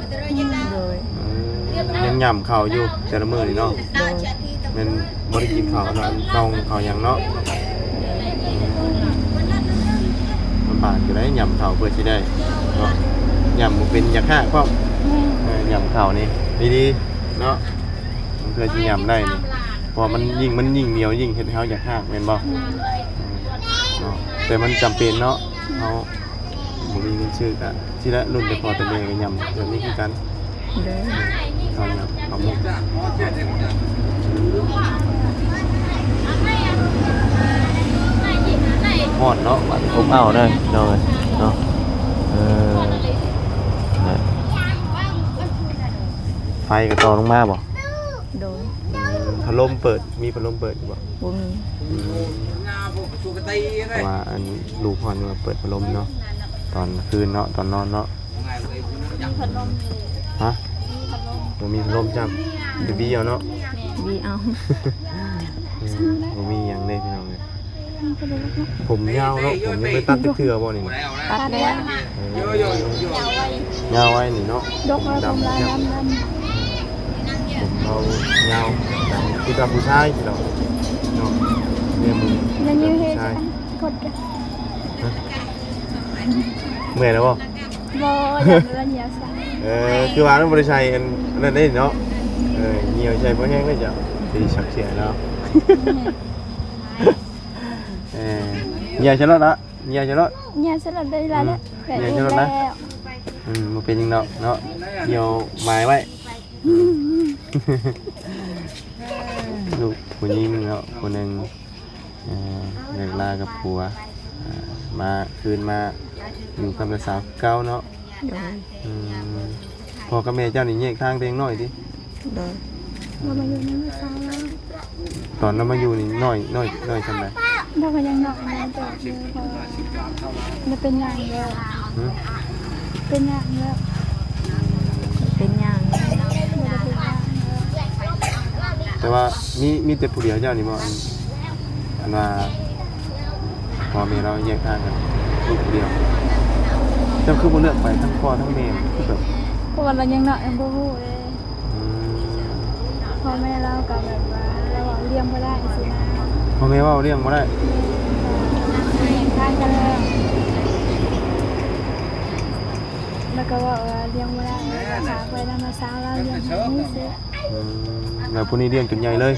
โดย ยังย่ำข้าวอยู่แต่ละมื้อนี่เนาะ โดย แม่นบ่ได้กินข้าวเนาะข้าวหยังเนาะมันบาดอยู่ได้ย่ำข้าวเพื่อสิได้เนาะย่ำบ่เป็นอยากฆ่าพร้อม แม่ ย่ำข้าวนี่ดีๆเนาะมันเพื่อสิย่ำได้นี่เพราะมันยิ่งเหนียวยิ่งเฮ็ดให้เฮาอยากฆ่าแม่นบ่เนาะแต่มันจำเป็นเนาะเฮาบ่มีเงินซื้อก็ทีละรุ่นแต่พอแต่แม่ก็ย่ำแบบนี้คือกัน โดย เอาย่ำเอาหมกฮอดเนาะบัดอบอ้าวได้เนาะเนาะไฟก็ต่อลงมาบ่ โดย พัดลมเปิดมีพัดลมเปิดอยู่บ่ บ่มี เพราะว่าอันลูกพ่อนี่ว่าเปิดพัดลมเนาะตอนคืนเนาะตอนนอนเนาะ พัดลม ฮะบ่มีพัดลมจ้ำบีเอาเนาะ บีเอา บ่มีหยังเลยพี่น้องเอ้ยผมยาวเนาะผมยังไปตัดเทื่อบ่นี่นะ ตัดแล้ว ยาวไว้นี่เนาะ ดกแล้วผมลายดำ ผมเอายาวคือกับผู้ชายสิเราเนาะเรียนมือ ๆยังยืดเฮ็ดกดกัน เมื่อยแล้วบ่ บ่อย่าเลือนอย่าสั่ง คือว่านั้นบ่ได้ใช้อันนั้นได้เนาะเหี่ยวใช้บ่แห้งเลยจ้ะสิสักเสียแล้วเหี่ยวใช่แล้วนะเหี่ยวใช่แล้ว เนี่ยสลัดได้แล้วเนี่ยแบบนี้แล้ว มันเป็นยังเนาะเหี่ยวหมายไว้ลูกผู้หญิงเนาะคนหนึงเลิกลากับผัวมาคืนมา อยู่กับน้าสาวเก่าเนาะ โดย อืมพ่อกับแม่เจ้านี่แยกทางเพียงน้อยติ โดย เรามาอยู่ในมือซ้ายแล้ว ตอนเรามาอยู่นี่น้อยซำใด เราก็ยังหนักนะแต่คือพอมันเป็นอย่างแล้ว หึ เป็นอย่างแล้ว เป็นอย่าง มันเป็นอย่างแล้ว แต่ว่ามีแต่ผู้เดียวเจ้านี่บ่อันว่าพ่อแม่เราแยกทางกันลูกผู้เดียวเจ้าคือบ่เลือกไปทั้งพ่อทั้งแม่คือแบบ เพราะว่าเรายังหนักยังบ่ฮู้เลย อืม พ่อแม่เราก็แบบว่าเราเลี้ยงบ่ได้สินะ พ่อแม่เว้าเลี้ยงบ่ได้ แข่งขันกันแล้วก็ว่าเลี้ยงบ่ได้แล้วก็พาไปนำมาสาวเราเลี้ยงให้สิ อืมแล้วผู้นี้เลี้ยงจนใหญ่เลย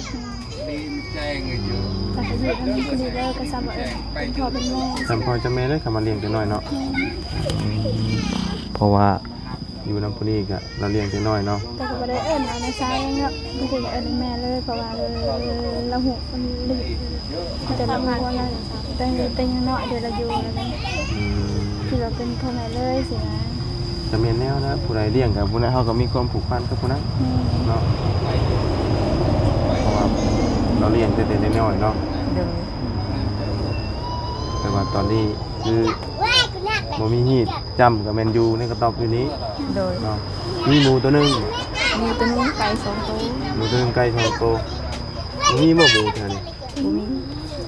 แต่ก็อยู่นำคนดีเลยก็ซ้ำว่าเป็นพ่อเป็นแม่ จำพ่อจำแม่เลยเขามาเลี้ยงแต่น้อยเนาะเพราะว่าอยู่น้ำพุนี่ก็เราเลี้ยงแต่น้อยเนาะ แต่ก็บ่ได้เอิ้นว่าในซ้ายแล้วบ่ได้เอิ้นแม่เลยเพราะว่าเราหูมันลึกแต่เราฮู้ว่าเราแต่ยังน้อยเดี๋ยวเราอยู่แล้ว อืม ที่เราเป็นพ่อแม่เลยสินะ จะเป็นแนวนะผู้ใดเลี้ยงกับผู้นั้นเขาก็มีความผูกพันกับผู้นั้นเนาะเพราะว่าเราเลี้ยงแต่น้อยๆเนาะ โดย แต่ว่าตอนนี้คือบ่มีฮีดจำกับแมนยูในกระต๊อบอยู่นี้ โดย เนาะมีหมูตัวหนึง มีตัวนึงไก่2ตัว หมูตัวหนึงไก่2ตัวมีบ่หมูแถวนี้ บ่มี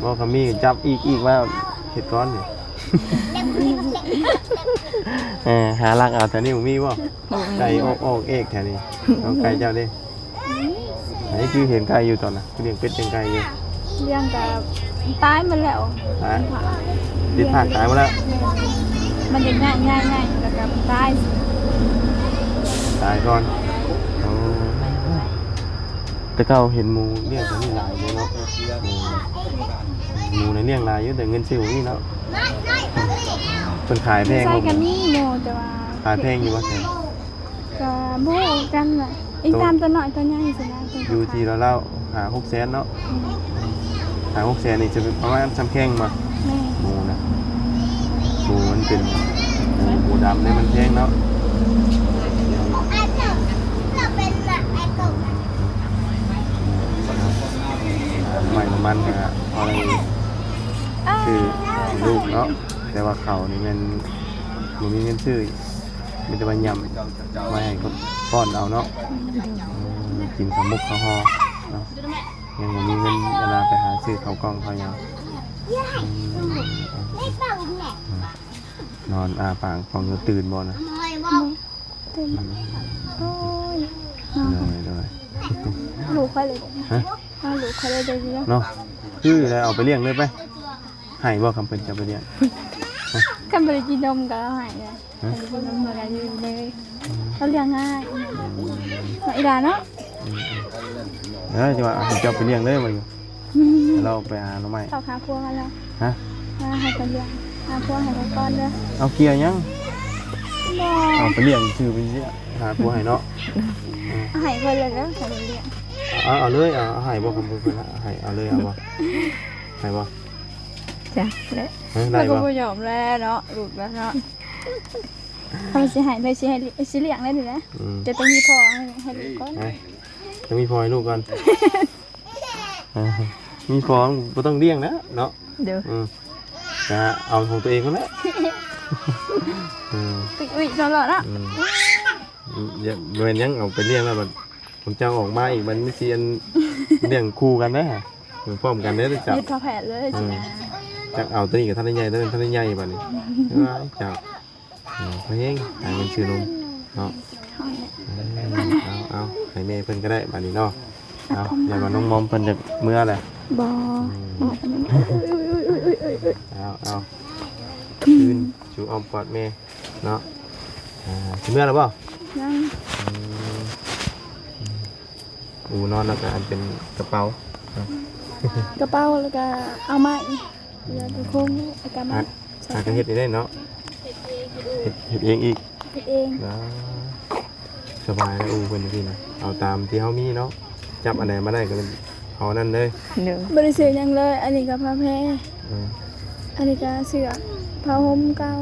บ่ก็มีจับอีกว่าเฮ็ดก้อนนี่ หาลักเอาแถวนี้บ่มีบ่ บ่มี ไก่ออกเอกแถวนี้เอาไก่เจ้าดิไหนคือเห็นไก่อยู่ตอนน่ะคือเลี้ยงเป็ดเลี้ยงไก่อยู่ เลี้ยงกับตายมาแล้ว ฮะติดผากตายหมดแล้ว มันจะง่ายแล้วก็ตาย ตายก่อนโอ้แต่เก่าเห็นหมูเลี้ยงตัวนี้หลายเลยเนาะหมูในเลี้ยงหลายอยู่แต่เงินซื้อบ่มีเนาะเพิ่นขายแพง ใส่ บ่ กันนี่โมแต่ว่า ขายแพงอยู่บ่แพง ก็บ่กันน่ะอีกตามตัวน้อยตัวใหญ่สินะ อยู่ที่เราเล่าหา600,000เนาะหา600,000นี่จะเป็นประมาณซ้ำแข้งบ่ แม่ หมูนะหมูมันเป็นหมูดำเนี่ยมันแพงเนาะใหม่มันก็เอาอะไรคือลูกเนาะแต่ว่าเขานี่มันมีเงินซื้อมันจะมายำไว้ให้คนป้อนเอาเนาะกินข้าวมุกข้าวห่อเนาะยังบ่มีเงินเวลาไปหาซื้อข้าวกล้องข้าวยำนอนอาปากฟองจะตื่นบ่นะ ตื่นโอ้ย เลย ลูกค่อยเลย ฮะ ลูกค่อยเลยเดี๋ยวนี้ เนาะคือแล้วเอาไปเลี้ยงเลยไปให้บ่คำเพิ่นจะไปเลี้ยง กันบ่ได้กินนมก็หายเลยกินนมก็อยู่เลยเขาเลี้ยงง่ายอีดาเนาะ จะว่าให้เจ้าไปเลี้ยงเลยมาอยู่เราไปหาหน่อไม้ ต่อหาพวกกันแล้ว ฮะ ให้คนเลี้ยงหาพวกให้คนก้อนเด้อ เอาเกียร์ยัง บ่ เอาไปเลี้ยงชื่อไปเสียหาตัวให้เนาะ ให้คนเลยเด้อให้เลี้ยง เอาเลยเอาให้บ่คำเพิ่นให้เอาเลยเอาบ่ให้บ่ จ้ะและ ได้ แล้วก็ บ่ บ่ยอมแล้วเนาะลูกแล้วเนาะทำสิให้เลยสิให้สิเลี้ยงได้ดินะจะต้องมีพ่อให้ลูกก่อน จะมีพอให้ลูกก่อนมีพอบ่ต้องเลี้ยงนะเนาะ เดี๋ยว จะเอาของตัวเองก็แล้ว อุ้ยตลอดอ่ะ อย่าเว้นยังเอาไปเลี้ยงแล้วมันผมจะออกมาอีกมันไม่เซียนเลี้ยงคู่กันนะพร้อมกันได้จับ ยึดพอแผลเลยสินะ จักเอาตัวนี้กับท่านใหญ่ตัวนั้นท่านใหญ่บัดนี้จับเพลงหาเงินซื้อนมเนาะเอาให้แม่เพิ่นก็ได้บัดนี้เนาะเอาอย่ามาน้องมอมเพิ่นจะเมื่อแหละ บ่ เอาคืนชูออมกอดแม่เนาะสิเมื่อแล้วบ่ ยัง นอนแล้วก็อันเป็นกระเป๋าก ระเป๋าแล้วก็เอาไม้เดี๋ยวจะคุ้มกระมัด หากระเฮ็ดได้เนาะเฮ็ดเองอีก เอง สบายแล้วเพิ่นพี่นะเอาตามที่เฮามีเนาะจับอันไหนมาได้ก็เป็นเอานั่นเลย เดี๋ยว บริสุทธิ์ยังเลย อันนี้ก็ผ้าแพรอันนี้ก็เสื้อผ้าห่มเก่า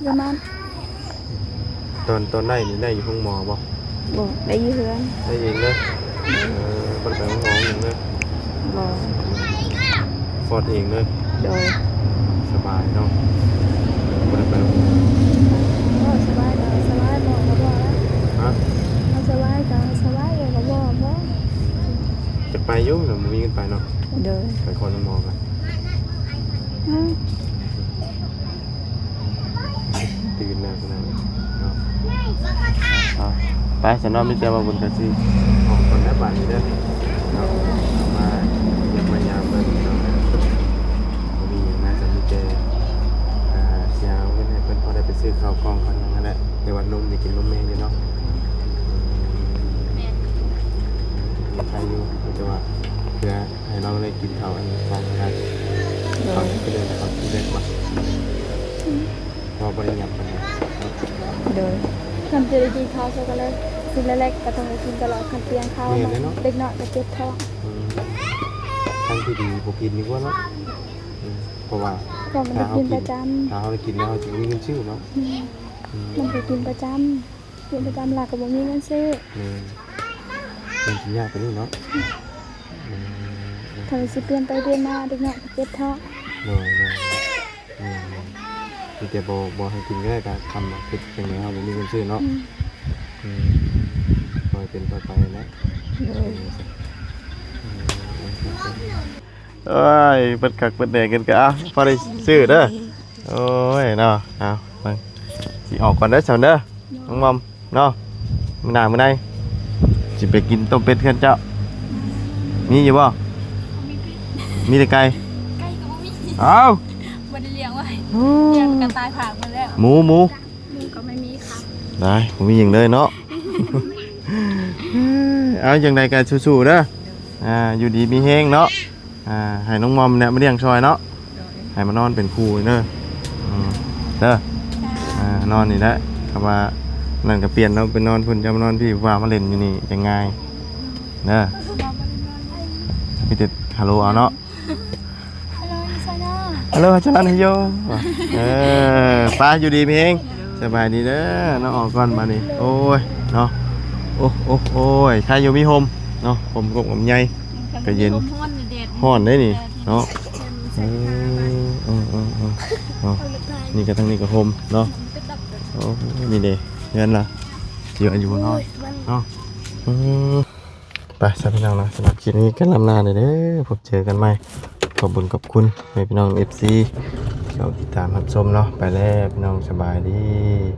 เยอะมาก ตอนได้นี่ได้อยู่ห้องหมอบ่ บ่ได้อยู่เฮือน ได้เองเลยบ่ได้ไปห้องหมอเองเลย บ่ ฟอดเองเลย โดย สบายเนาะบ่ได้ไปโรงหมอ ก็สบายก็สบายบอกก็บอกแล้ว ฮะ เอาสบายก็สบายก็บอกบ่ จะไปอยู่แต่บ่มีเงินไปเนาะ โดย ไปคนหมอกัน อืม ตื่นแล้วนะเนาะไปฉันนอนมีแต่ว่าบนกระซี่ออกคนได้บาดนี้เด้อเนาะมาเยี่ยมมายามเบิ่งเนาะบ่มีหยังน่าจะมีแต่เสียเอาเงินให้เพิ่นพอได้ไปซื้อข้าวกล่องเขานั่นแหละในวันนมนี่กินนมแม่อยู่เนาะใครอยู่แต่ว่าเพื่อให้เราได้กินข้าวอันกล่องกัน โด เขา ย ไปเดินเขาที่เล็กมาพอบริยับกันนะ โดย คันจะได้กินข้าวช็อกโกแลตสิ่งเล็กๆก็ต้องไปกินตลอดคันเตียงข้าวเด็กน้อยก็เจ็บท้อง ทั้งที่ดีพวกกินดีกว่าเนาะเพราะว่า ก็มันได้กินประจ ถ้าเรากินแล้วเราจะมีเงินชื่อเนาะ ำมันไปกินประจำหลักก็บ่มีเงินซื้อ เป็นชิ้นยากไปนี่เนาะ คันสิเปลี่ยนไปเปลี่ยนมาเด็กน้อยก็เจ็บท้อง มีแต่บให้กินก็ได้แต่ทำมาคิดอย่างนี้เราไม่มีเงินชื่อเนาะคอยเป็นไปนะ โดย เอ้ยเปิดกักเปิดแดงกันกะพอได้ซื้อเด้อโอ้ยเนาะเอาไปสิออกก่อนเด้อสาวเด้อน้องมอมเนาะมื้อหน้ามื้อใดสิไปกินต้มเป็ดกันเจ้ามีอยู่บ่มีแต่ไก่ ไก่ก็บ่มี เอ้า บ่ได้เลี้ยงไว้เลี้ยงกระต่ายผากมาแล้ว หมู หมูก็ไม่มีครับ ได้ผมมีอย่างเลยเนาะ เอาอย่างใดกันสู้ๆเด้ออยู่ดีมีแฮงเนาะให้น้องมอมเนี่ยมาเลี้ยงชอยเนาะให้มานอนเป็นครูเด้อเด้อนอนนี่แหละคำว่านั่นก็เปลี่ยนเนาะเป็นนอนเพิ่นจะมานอนพี่ว่ามาเล่นอยู่นี่ยังไงเด้อมีแต่ฮัลโหลเอาเนาะ ฮัลโหลนิชานา ฮัลโหลจันทร์โยป้าอยู่ดีมีแฮงสบายดีเด้อน้องออกก่อนมานี่โอ้ยเนาะโอ้ยใครอยู่มีโฮมเนาะผมกบผมใหญ่ก็เย็นฮ้อนได้นี่เนาะนี่ก็ทั้งนี้ก็โฮมเนาะโอ้นี่เด้เงินล่ะเยอะอยู่เนาะเนาะไปสวัสดีพี่น้องนะสำหรับคลิปนี้ก็ลำลาเลยเด้อพบเจอกันใหม่ขอบคุณขอบคุณให้พี่น้อง FC เราติดตามรับชมเนาะไปแล้วพี่น้องสบายดี